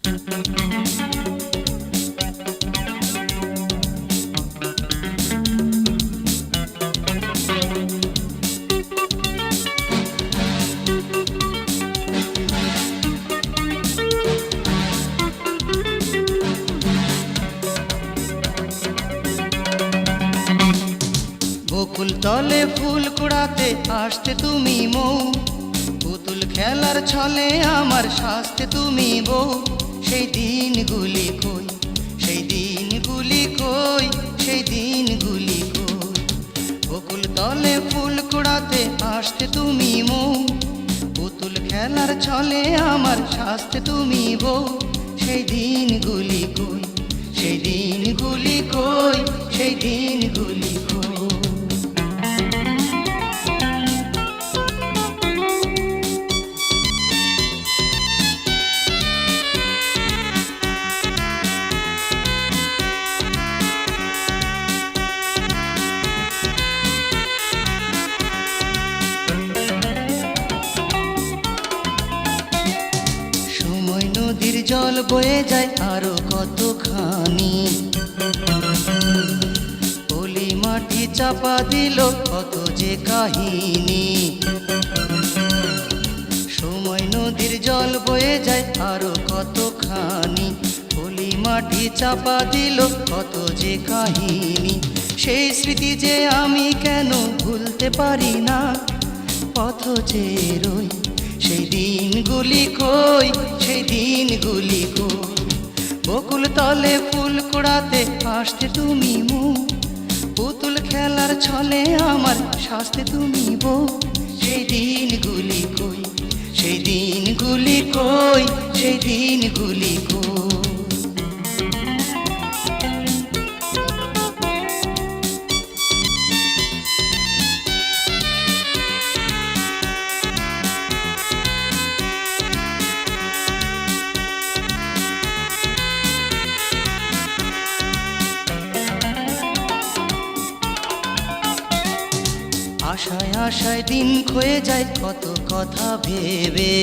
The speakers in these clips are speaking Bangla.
বকুল তলে ফুল কুড়াতে আসতে তুমি মৌ, পুতুল খেলার ছলে আমার সাজতে তুমি বউ। সেই দিনগুলি কই, সেই দিনগুলি কই, সেই দিনগুলি কই। বকুল তলে ফুল কুড়াতে আসতে তুমি মৌ, পুতুল খেলার ছলে আমার সাজতে তুমি বউ। সেই দিনগুলি কই, সেই দিনগুলি কই, সেই দিনগুলি কই। নদীর জল বয়ে যায় আরো কতখানি, পলি মাটি চাপা দিল কত যে কাহিনী। সময় নদীর জল বয়ে যায় আরো কতখানি, পলি মাটি চাপা দিল কত যে কাহিনী। সেই স্মৃতি যে আমি কেন ভুলতে পারি না, পথ যে রই সেই দিনগুলি কই, সেই দিনগুলি কই। বকুল তলে ফুল কুড়াতে আসতে তুমি মৌ, পুতুল খেলার ছলে আমার সাজতে তুমি বউ। সেই দিনগুলি কই, সেই দিনগুলি কই, সেই দিনগুলি কই। আশায় আশায় দিন ক্ষয়ে যায় কত কথা ভেবে,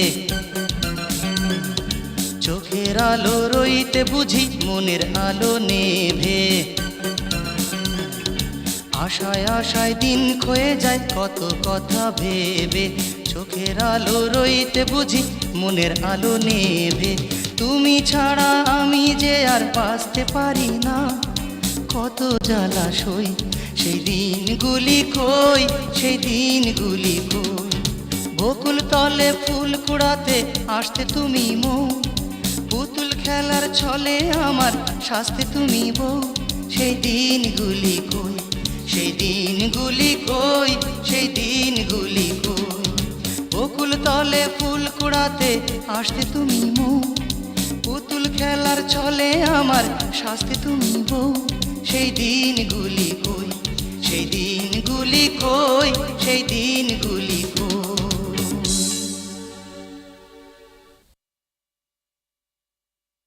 চোখের আলো রইতে বুঝি মনের আলো নেভে। আশায় আশায় দিন ক্ষয়ে যায় কত কথা ভেবে, চোখের আলো রইতে বুঝি মনের আলো নেভে। তুমি ছাড়া আমি যে আর বাঁচতে পারি না, কত জ্বালা সই সেই দিনগুলি কই, সেই দিনগুলি কই। বকুল তলে ফুল কুড়াতে আসতে তুমি মৌ, পুতুল খেলার ছলে আমার সাজতে তুমি বউ। সেই দিনগুলি কই, সেই দিনগুলি কই, সেই দিনগুলি কই। বকুল তলে ফুল কুড়াতে আসতে তুমি মৌ, পুতুল খেলার ছলে আমার সাজতে তুমি বউ। সেই দিনগুলি কই, সেই দিনগুলি কই, সেই দিনগুলি